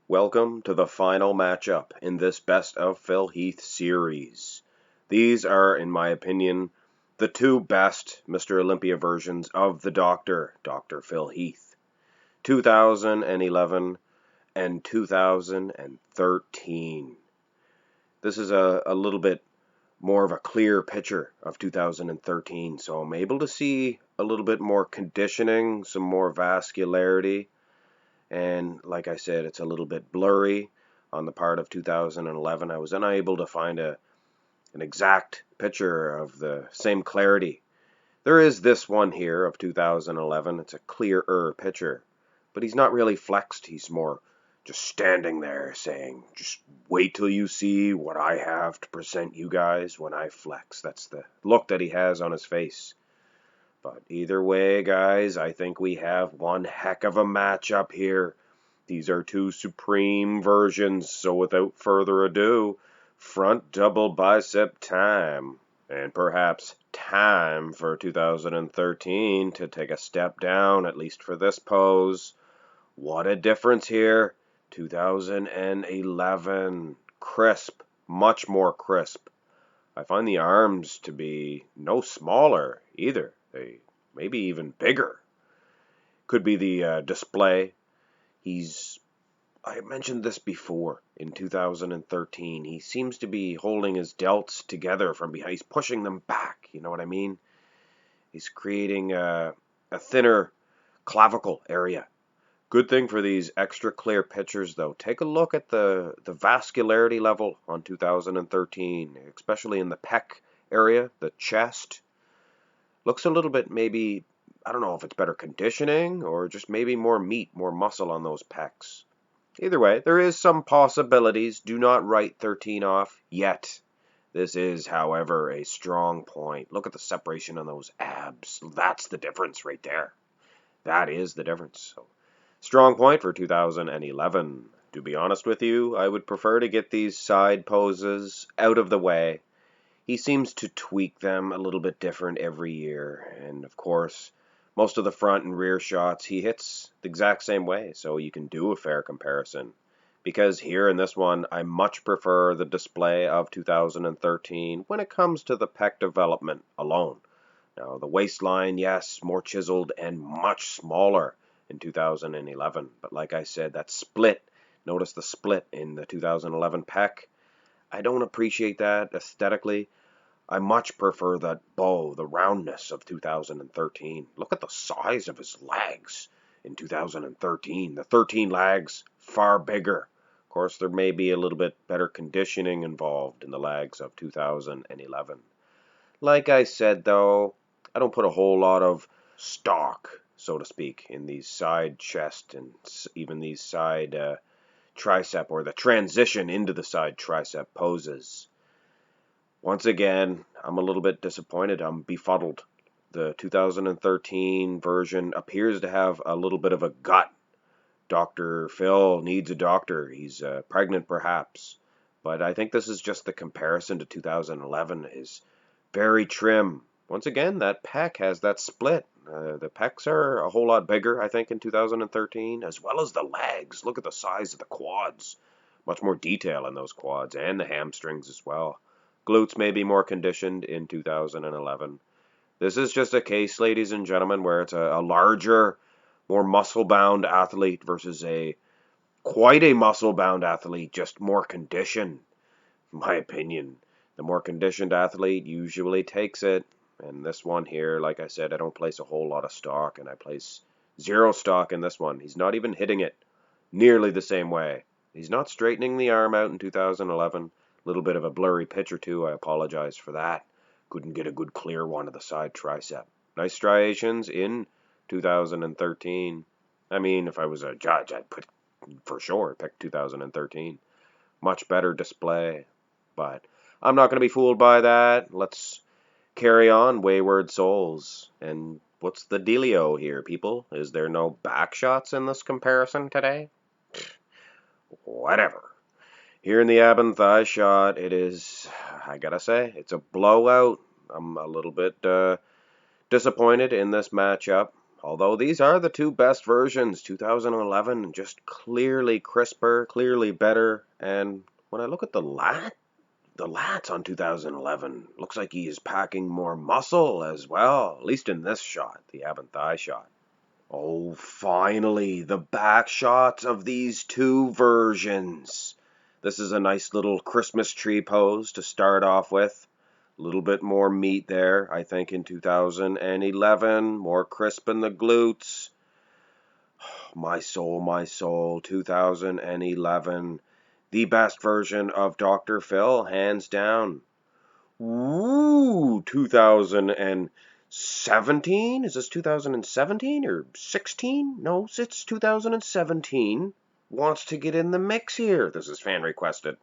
Welcome to the final matchup in this Best of Phil Heath series. These are, in my opinion, the two best Mr. Olympia versions of the Doctor, Dr. Phil Heath. 2011 and 2013. This is a little bit more of a clear picture of 2013, so I'm able to see a little bit more conditioning, some more vascularity. And like I said, it's a little bit blurry on the part of 2011. I was unable to find an exact picture of the same clarity. There is this one here of 2011. It's a clearer picture. But he's not really flexed. He's more just standing there saying, just wait till you see what I have to present you guys when I flex. That's the look that he has on his face. But either way, guys, I think we have one heck of a matchup here. These are two supreme versions, so without further ado, front double bicep time. And perhaps time for 2013 to take a step down, at least for this pose. What a difference here. 2011. Crisp, much more crisp. I find the arms to be no smaller either. They maybe even bigger. Could be the display. I mentioned this before in 2013. He seems to be holding his delts together from behind. He's pushing them back. You know what I mean? He's creating a thinner clavicle area. Good thing for these extra clear pictures, though. Take a look at the vascularity level on 2013, especially in the pec area, the chest. Looks a little bit maybe, I don't know if it's better conditioning or just maybe more meat, more muscle on those pecs. Either way, there is some possibilities. Do not write 13 off yet. This is, however, a strong point. Look at the separation on those abs. That's the difference right there. That is the difference. So, strong point for 2011. To be honest with you, I would prefer to get these side poses out of the way. He seems to tweak them a little bit different every year. And of course, most of the front and rear shots he hits the exact same way, so you can do a fair comparison. Because here in this one, I much prefer the display of 2013 when it comes to the pec development alone. Now, the waistline, yes, more chiseled and much smaller in 2011. But like I said, that split, notice the split in the 2011 pec. I don't appreciate that aesthetically. I much prefer that bow, the roundness of 2013. Look at the size of his legs in 2013. The 13 legs, far bigger. Of course, there may be a little bit better conditioning involved in the legs of 2011. Like I said, though, I don't put a whole lot of stock, so to speak, in these side chest and even these side tricep or the transition into the side tricep poses. Once again, I'm a little bit disappointed. I'm befuddled. The 2013 version appears to have a little bit of a gut. Dr. Phil needs a doctor. He's pregnant perhaps. But I think this is just the comparison to 2011 is very trim. Once again, that pec has that split. The pecs are a whole lot bigger, I think, in 2013, as well as the legs. Look at the size of the quads. Much more detail in those quads and the hamstrings as well. Glutes may be more conditioned in 2011. This is just a case, ladies and gentlemen, where it's a larger, more muscle-bound athlete versus quite a muscle-bound athlete, just more conditioned, in my opinion. The more conditioned athlete usually takes it. And this one here, like I said, I don't place a whole lot of stock, and I place zero stock in this one. He's not even hitting it nearly the same way. He's not straightening the arm out in 2011. A little bit of a blurry picture too. I apologize for that. Couldn't get a good clear one of the side tricep. Nice striations in 2013. I mean, if I was a judge, I'd put for sure pick 2013. Much better display. But I'm not going to be fooled by that. Let's carry on, wayward souls. And what's the dealio here, people? Is there no back shots in this comparison today? Whatever. Here in the ab and thigh shot, it is, I gotta say, it's a blowout. I'm a little bit disappointed in this matchup. Although these are the two best versions, 2011, just clearly crisper, clearly better. And when I look at the lats on 2011, looks like he is packing more muscle as well, at least in this shot, the ab and thigh shot. Oh, finally, the back shots of these two versions. This is a nice little Christmas tree pose to start off with. A little bit more meat there, I think, in 2011. More crisp in the glutes. My soul, 2011. The best version of Dr. Phil, hands down. Woo, 2017? Is this 2017 or 16? No, it's 2017. Wants to get in the mix here. This is fan requested.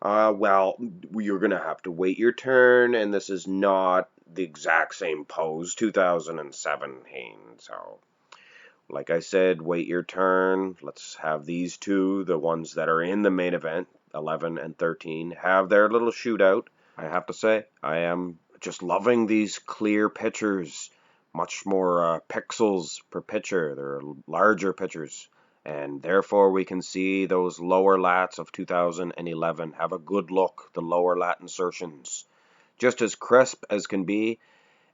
Well, you're going to have to wait your turn, and this is not the exact same pose, 2017. So, like I said, wait your turn. Let's have these two, the ones that are in the main event, 11 and 13, have their little shootout. I have to say, I am just loving these clear pictures. Much more pixels per picture. They're larger pictures. And therefore we can see those lower lats of 2011 have a good look. The lower lat insertions. Just as crisp as can be.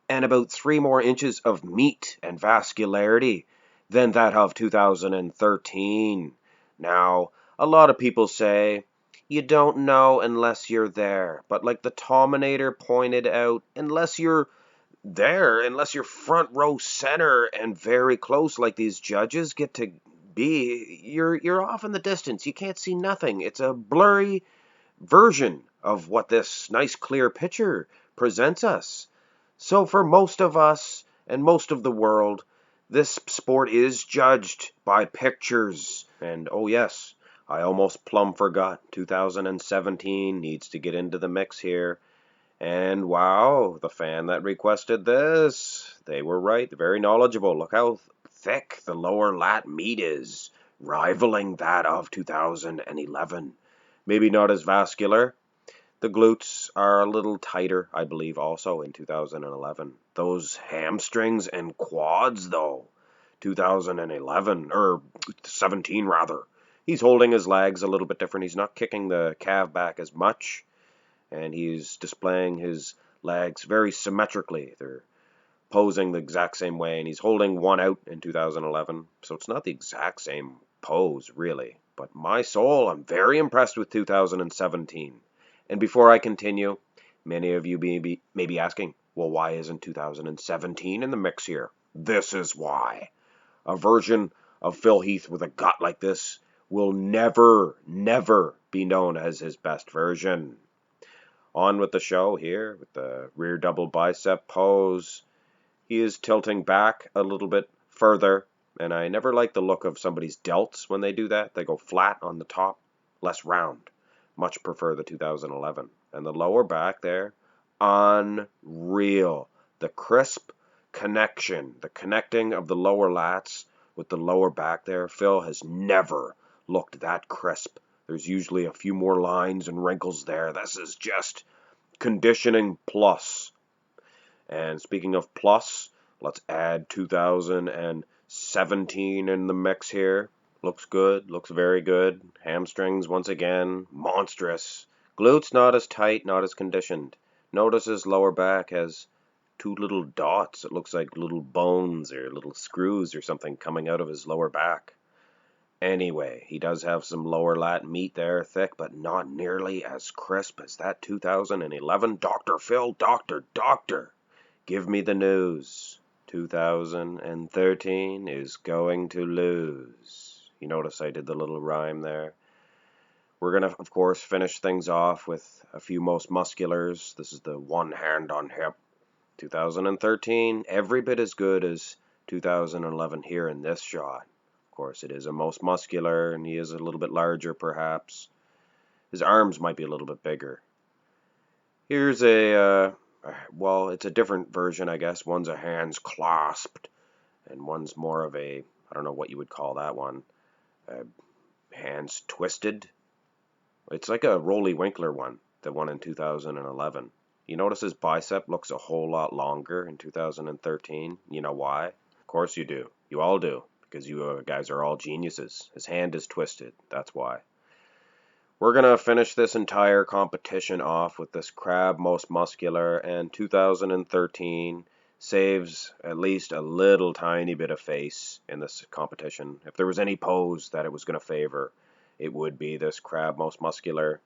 And about 3 more inches of meat and vascularity than that of 2013. Now, a lot of people say, you don't know unless you're there. But like the Tominator pointed out, unless you're there, unless you're front row center and very close like these judges get to be, you're off in the distance. You can't see nothing. It's a blurry version of what this nice clear picture presents us. So for most of us and most of the world, this sport is judged by pictures. And oh yes, I almost plumb forgot. 2017 needs to get into the mix here. And wow, the fan that requested this, they were right, very knowledgeable. Look how thick the lower lat meat is, rivaling that of 2011. Maybe not as vascular. The glutes are a little tighter, I believe, also in 2011. Those hamstrings and quads, though, 2011, or 17 rather. He's holding his legs a little bit different. He's not kicking the calf back as much, and he's displaying his legs very symmetrically. They're posing the exact same way, and he's holding one out in 2011, so it's not the exact same pose, really. But my soul, I'm very impressed with 2017. And before I continue, many of you may be asking, well, why isn't 2017 in the mix here? This is why. A version of Phil Heath with a gut like this will never, never be known as his best version. On with the show here, with the rear double bicep pose. He is tilting back a little bit further, and I never like the look of somebody's delts when they do that. They go flat on the top, less round. Much prefer the 2011. And the lower back there, unreal. The crisp connection, the connecting of the lower lats with the lower back there. Phil has never looked that crisp. There's usually a few more lines and wrinkles there. This is just conditioning plus. And speaking of plus, let's add 2017 in the mix here. Looks good, looks very good. Hamstrings, once again, monstrous. Glutes not as tight, not as conditioned. Notice his lower back has 2 little dots. It looks like little bones or little screws or something coming out of his lower back. Anyway, he does have some lower lat meat there, thick, but not nearly as crisp as that 2011. Dr. Phil, doctor, give me the news. 2013 is going to lose. You notice I did the little rhyme there. We're going to, of course, finish things off with a few most musculars. This is the one hand on hip. 2013, every bit as good as 2011 here in this shot. Of course, it is a most muscular, and he is a little bit larger, perhaps. His arms might be a little bit bigger. Here's well, it's a different version, I guess. One's a hands clasped, and one's more of a, I don't know what you would call that one. Hands twisted. It's like a Rolly Winkler one, the one in 2011. You notice his bicep looks a whole lot longer in 2013. You know why? Of course you do. You all do. Because you guys are all geniuses. His hand is twisted. That's why. We're going to finish this entire competition off with this crab most muscular, and 2013 saves at least a little tiny bit of face in this competition. If there was any pose that it was going to favor, it would be this crab most muscular.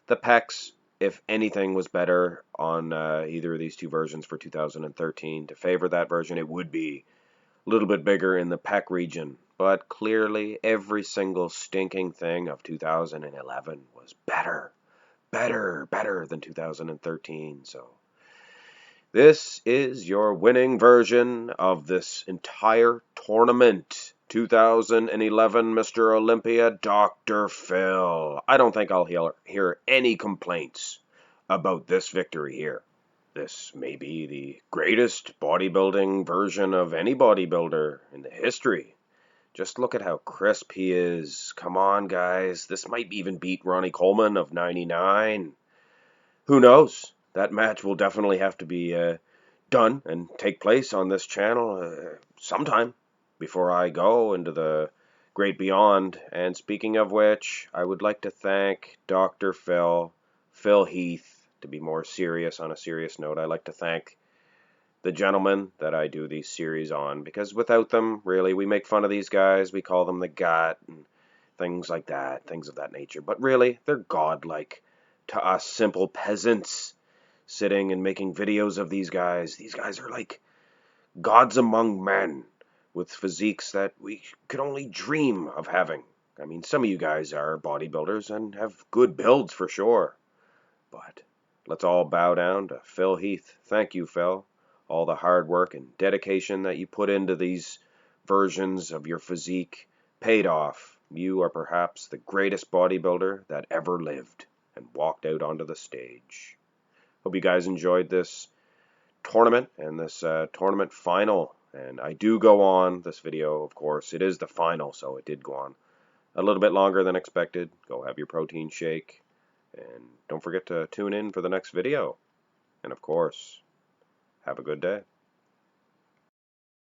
The pecs, if anything was better on either of these two versions for 2013 to favor that version, it would be a little bit bigger in the pec region. But clearly, every single stinking thing of 2011 was better than 2013. So, this is your winning version of this entire tournament. 2011 Mr. Olympia, Dr. Phil. I don't think I'll hear any complaints about this victory here. This may be the greatest bodybuilding version of any bodybuilder in the history. Just look at how crisp he is. Come on, guys. This might even beat Ronnie Coleman of 99. Who knows? That match will definitely have to be done and take place on this channel sometime before I go into the great beyond. And speaking of which, I would like to thank Dr. Phil Heath. To be more serious, on a serious note, I'd like to thank the gentlemen that I do these series on, because without them, really, we make fun of these guys, we call them the gut and things like that, things of that nature, but really, they're godlike to us simple peasants sitting and making videos of these guys. These guys are like gods among men with physiques that we could only dream of having. I mean, some of you guys are bodybuilders and have good builds for sure, but let's all bow down to Phil Heath. Thank you, Phil. All the hard work and dedication that you put into these versions of your physique paid off. You are perhaps the greatest bodybuilder that ever lived and walked out onto the stage. Hope you guys enjoyed this tournament and this tournament final. And I do go on this video, of course. It is the final, so it did go on a little bit longer than expected. Go have your protein shake. And don't forget to tune in for the next video. And of course, have a good day.